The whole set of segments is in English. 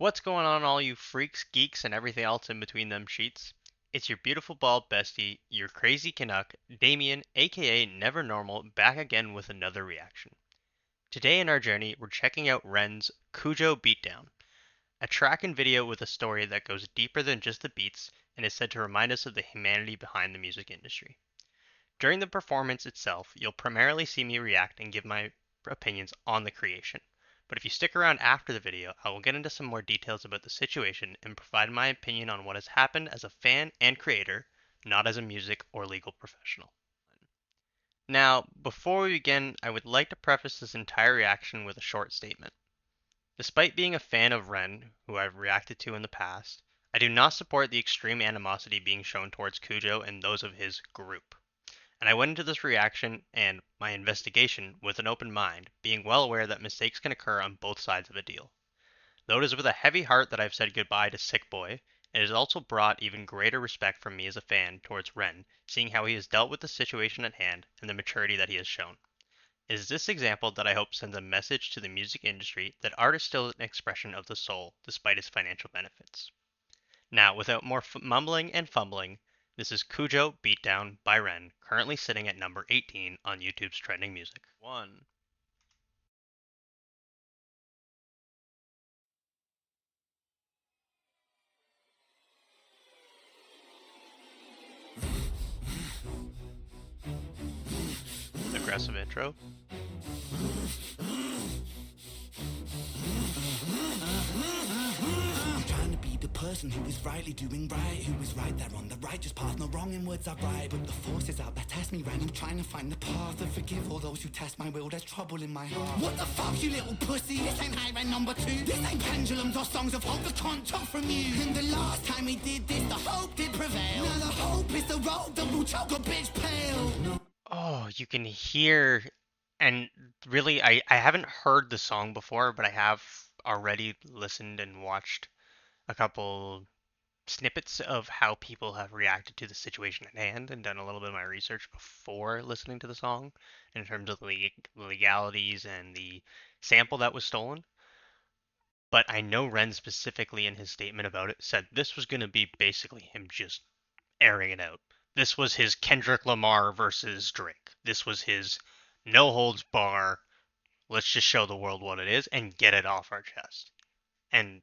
What's going on, all you freaks, geeks, and everything else in between them sheets? It's your beautiful bald bestie, your crazy Canuck, Damien, aka NvrNrml, back again with another reaction. Today in our journey, we're checking out NvrLnd's Kujo Beatdown, a track and video with a story that goes deeper than just the beats and is said to remind us of the humanity behind the music industry. During the performance itself, you'll primarily see me react and give my opinions on the creation. But if you stick around after the video, I will get into some more details about the situation and provide my opinion on what has happened as a fan and creator, not as a music or legal professional. Now, before we begin, I would like to preface this entire reaction with a short statement. Despite being a fan of NvrLnd, who I've reacted to in the past, I do not support the extreme animosity being shown towards Kujo and those of his group. And I went into this reaction and my investigation with an open mind, being well aware that mistakes can occur on both sides of a deal. Though it is with a heavy heart that I've said goodbye to Sickboi, it has also brought even greater respect from me as a fan towards NvrLnd, seeing how he has dealt with the situation at hand and the maturity that he has shown. It is this example that I hope sends a message to the music industry that art is still an expression of the soul, despite its financial benefits. Now, without more mumbling and fumbling, this is Kujo Beatdown by NvrLnd, currently sitting at number 18 on YouTube's trending music. One. Aggressive intro. Trying to be the person who is rightly doing right, who is right there on the righteous path, no wrong in words I write, but the forces out that test me right. I'm trying to find the path and forgive all those who test my will. There's trouble in my heart. What the fuck, you little pussy? This ain't high rent number 2. This ain't pendulums or songs of hope. The cunt took from you. And the last time we did this, the hope did prevail. Now the hope is the road that will choke a bitch pale. No. Oh, you can hear, and really, I haven't heard the song before, but I have already listened and watched a couple snippets of how people have reacted to the situation at hand and done a little bit of my research before listening to the song in terms of the legalities and the sample that was stolen. But I know NvrLnd specifically in his statement about it said this was going to be basically him just airing it out. This was his Kendrick Lamar versus Drake. This was his no holds bar. Let's just show the world what it is and get it off our chest. And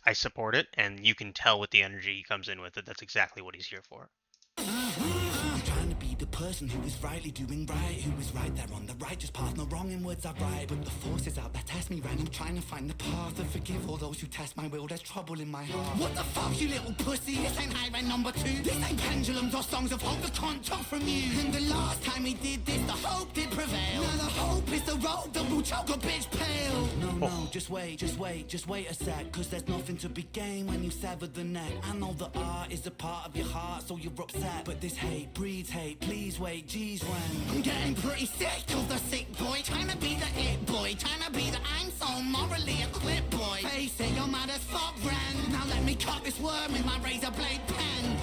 I support it, and you can tell with the energy he comes in with it, that's exactly what he's here for. I'm trying to be the person who is rightly doing right, who is right there on the righteous path, no wrong in words I write, but the forces out that test me right. I'm trying to find the path and forgive all those who test my will. There's trouble in my heart. What the fuck, you little pussy? This ain't high rent number 2. This ain't pendulums or songs of hope. The cunt took from you. And the last time we did this, the hope did prevail. Now the hope is the road that will choke a bitch pale. No, just wait a sec, cause there's nothing to be gained when you sever the neck. I know that art is a part of your heart, so you're upset, but this hate breeds hate. Please wait, geez, when I'm getting pretty sick of the sick boy, trying to be the it boy, trying to be the I'm so morally equipped boy. Face it, you're mad as fuck, Ren. Now let me cut this worm in my razor blade pen.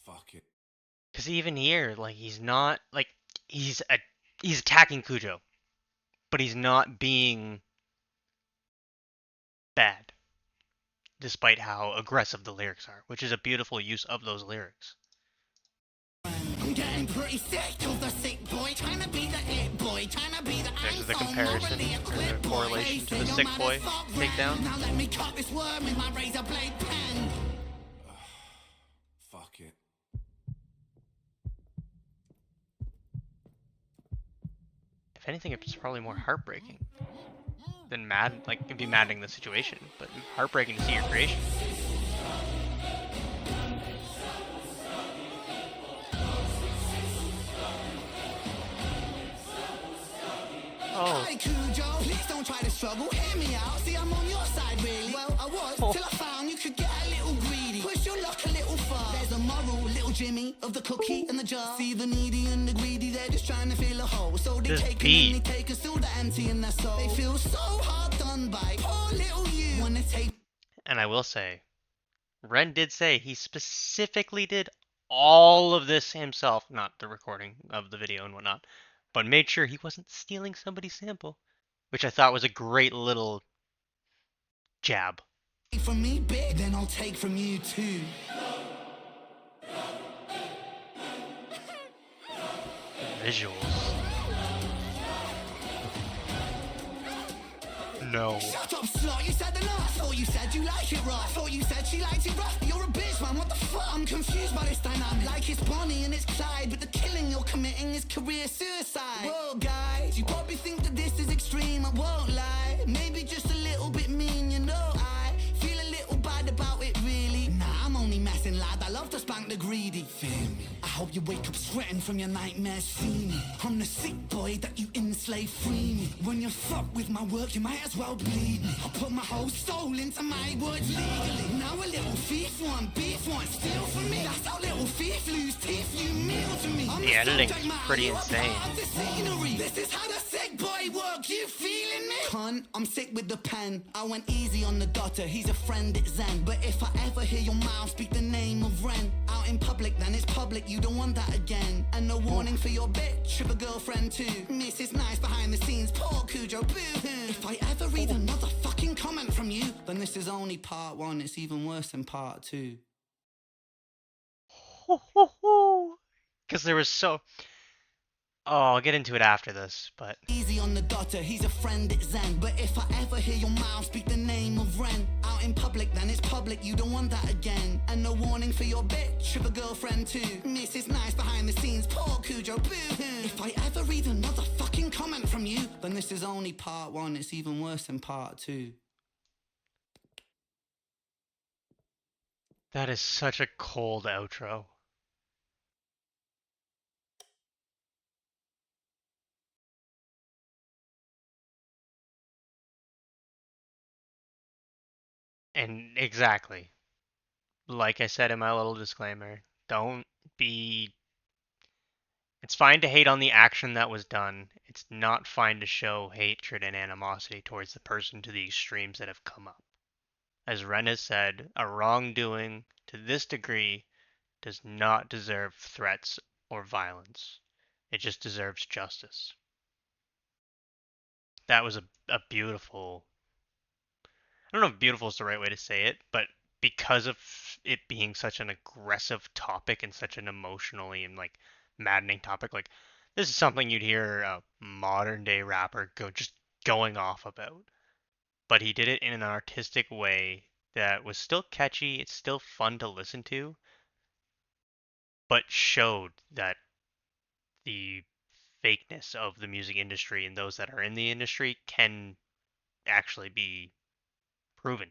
Fuck it. Because even here, like, he's not, like, he's attacking Kujo, but he's not being bad, despite how aggressive the lyrics are, which is a beautiful use of those lyrics. I'm getting pretty sick of the sick boy, trying to be the it boy, trying to be the I'm The so comparison morally or equipped the boy. correlation to the Face it, sick you're boy mad as fuck, takedown. Ren. Now let me cut this worm in my razor blade pen. Fuck it. If anything, it's probably more heartbreaking than mad. Like, it'd be maddening the situation, but heartbreaking to see your creation. Oh. Hey Kujo, please don't try to struggle, hear me out. See, I'm on your side, really. Well, I was, till I found you could get a little greedy. Push your luck a little far. There's a moral, little Jimmy, of the cookie and the jar. See the needy and the greedy, they're just trying to fill a hole. So they This take beat. and they take us all the empty in their soul. They feel so hard done by, poor little you. Wanna take. And I will say, NvrLnd did say he specifically did all of this himself, not the recording of the video and whatnot, but made sure he wasn't stealing somebody's sample, which I thought was a great little jab. From me, big, then I'll take from you too. Visuals. No. Shut up, slut, you said enough. Thought you said you like it rough. Thought you said she liked it rough. You're a bitch, man, what the fuck? I'm confused by this dynamic. Like it's Bonnie and it's Clyde, but the killing you're committing is career suicide. Whoa, guys, you probably think that this is extreme, I won't lie. Maybe just a little bit mean, you know, I feel a little bad about it, really. Nah, I'm only messing, lad, I love to spank the greedy. Feel me? I hope you wake up sweating from your nightmares, see me. I'm the sick boy that you enslave, free me. When you fuck with my work, you might as well bleed me. I put my whole soul into my words legally. Now a little thief want beef, want steal from me. That's how little thief lose teeth, you meal to me. I'm The editing's pretty insane. This is how the sick boy work, you feeling me? Cunt, I'm sick with the pen. I went easy on the daughter, he's a friend, it's Zen. But if I ever hear your mouth speak the name of Ren out in public, then it's public, you don't want that again. And no warning for your bitch, of a girlfriend too. Mrs. Nice behind the scenes, poor Kujo, boo-hoo. If I ever read another fucking comment from you, then this is only part one, it's even worse than part two. Because there was so. Oh, I'll get into it after this, but. Easy on the daughter, he's a friend, it's Zen. But if I ever hear your mouth speak the name of Ren out in public, then it's public, you don't want that again. And no warning for your bitch, of a girlfriend too. Mrs. Nice behind the scenes, poor Kujo, boo-hoo. If I ever read another fucking comment from you, then this is only part one, it's even worse than part two. That is such a cold outro. And exactly. Like I said in my little disclaimer, don't be. It's fine to hate on the action that was done. It's not fine to show hatred and animosity towards the person to the extremes that have come up. As Ren has said, a wrongdoing to this degree does not deserve threats or violence. It just deserves justice. That was a beautiful. I don't know if beautiful is the right way to say it, but because of it being such an aggressive topic and such an emotionally and like maddening topic, like this is something you'd hear a modern day rapper just going off about. But he did it in an artistic way that was still catchy, it's still fun to listen to, but showed that the fakeness of the music industry and those that are in the industry can actually be proven.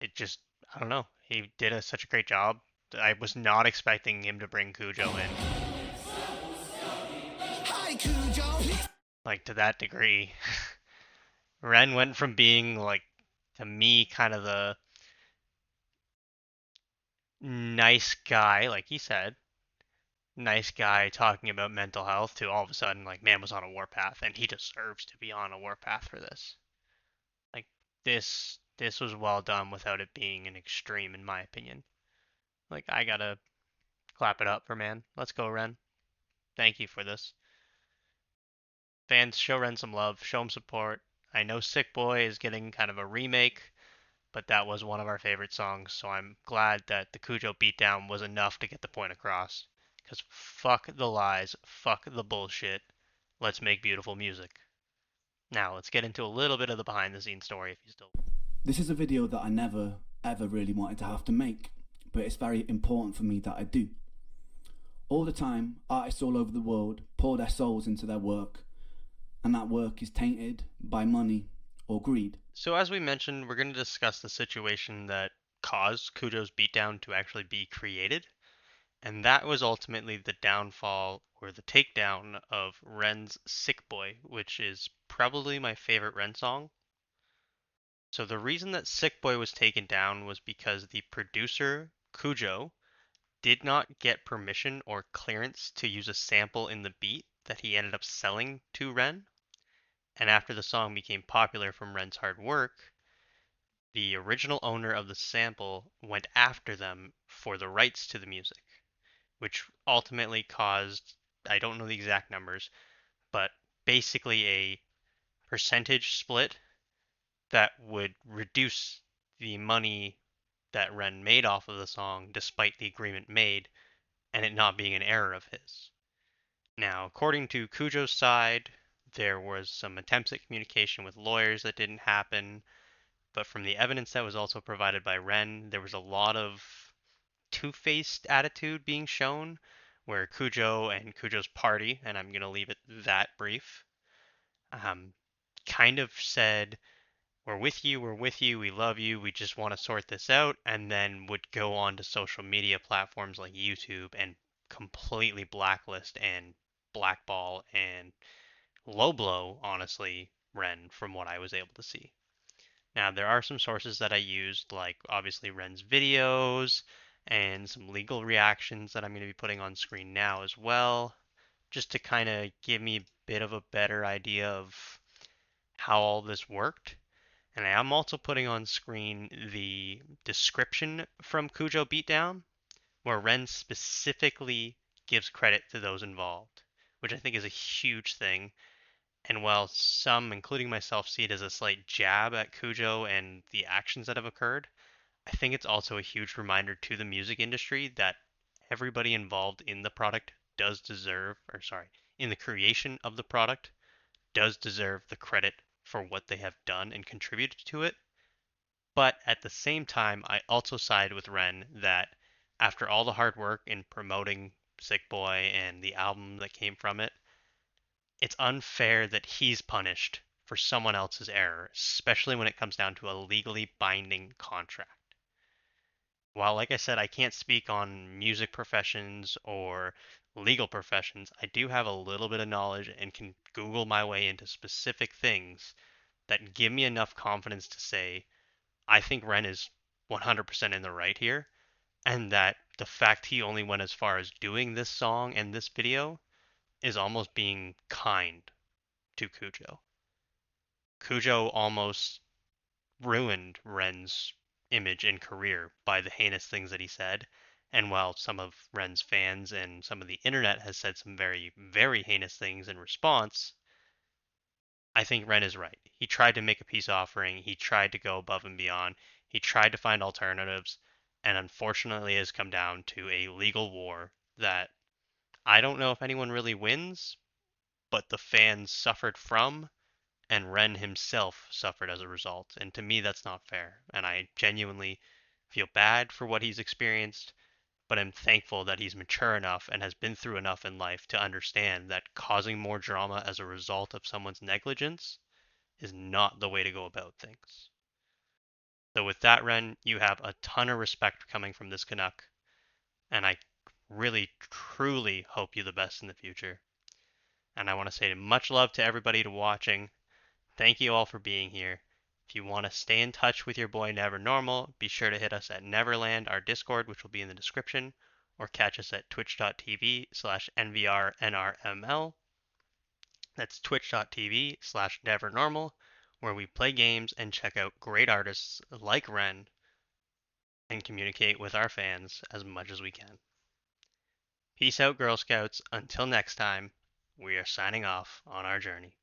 It just, I don't know. He did such a great job. I was not expecting him to bring Kujo in, Hi, Kujo. like to that degree. Ren went from being like, to me, kind of the nice guy, like he said, nice guy talking about mental health, to all of a sudden, like, man was on a warpath, and he deserves to be on a warpath for this. Like, this was well done without it being an extreme, in my opinion. Like, I gotta clap it up for man. Let's go, Ren. Thank you for this. Fans, show Ren some love, show him support. I know Sickboi is getting kind of a remake, but that was one of our favorite songs, so I'm glad that the Kujo beatdown was enough to get the point across. Because fuck the lies, fuck the bullshit. Let's make beautiful music. Now, let's get into a little bit of the behind the scenes story if you still. This is a video that I never ever really wanted to have to make, but it's very important for me that I do. All the time, artists all over the world pour their souls into their work, and that work is tainted by money or greed. So, as we mentioned, we're going to discuss the situation that caused Kujo's beatdown to actually be created, and that was ultimately the downfall or the takedown of Ren's Sickboi, which is probably my favorite Ren song. So the reason that Sickboi was taken down was because the producer, Kujo, did not get permission or clearance to use a sample in the beat that he ended up selling to Ren. And after the song became popular from Ren's hard work, the original owner of the sample went after them for the rights to the music, which ultimately caused, I don't know the exact numbers, but basically a percentage split that would reduce the money that Ren made off of the song despite the agreement made and it not being an error of his. Now, according to Kujo's side, there was some attempts at communication with lawyers that didn't happen, but from the evidence that was also provided by Ren, there was a lot of two-faced attitude being shown, where Kujo and Kujo's party, and I'm going to leave it that brief, um, kind of said, we're with you, we love you, we just want to sort this out, and then would go on to social media platforms like YouTube and completely blacklist and blackball and low blow, honestly, Ren, from what I was able to see. Now, there are some sources that I used, like obviously Ren's videos and some legal reactions that I'm going to be putting on screen now as well, just to kind of give me a bit of a better idea of how all this worked. And I am also putting on screen the description from Kujo Beatdown, where Ren specifically gives credit to those involved, which I think is a huge thing. And while some, including myself, see it as a slight jab at Kujo and the actions that have occurred, I think it's also a huge reminder to the music industry that everybody involved in the product does deserve, or sorry, in the creation of the product does deserve the credit for what they have done and contributed to it. But at the same time, I also side with Ren that after all the hard work in promoting Sickboi and the album that came from it, it's unfair that he's punished for someone else's error, especially when it comes down to a legally binding contract. While, like I said, I can't speak on music professions or legal professions, I do have a little bit of knowledge and can Google my way into specific things that give me enough confidence to say, I think Ren is 100% in the right here, and that the fact he only went as far as doing this song and this video is almost being kind to Kujo. Kujo almost ruined Ren's image and career by the heinous things that he said. And while some of Ren's fans and some of the internet has said some very, very heinous things in response, I think Ren is right. He tried to make a peace offering, he tried to go above and beyond, he tried to find alternatives, and unfortunately has come down to a legal war that I don't know if anyone really wins, but the fans suffered from, and Ren himself suffered as a result. And to me, that's not fair. And I genuinely feel bad for what he's experienced, but I'm thankful that he's mature enough and has been through enough in life to understand that causing more drama as a result of someone's negligence is not the way to go about things. So, with that, Ren, you have a ton of respect coming from this Canuck, and I really, truly hope you the best in the future. And I want to say much love to everybody to watching. Thank you all for being here. If you want to stay in touch with your boy NvrNrml, be sure to hit us at NvrLnd, our Discord, which will be in the description, or catch us at twitch.tv/NvrNrml. That's twitch.tv/NvrNrml, where we play games and check out great artists like Ren and communicate with our fans as much as we can. Peace out, Girl Scouts. Until next time, we are signing off on our journey.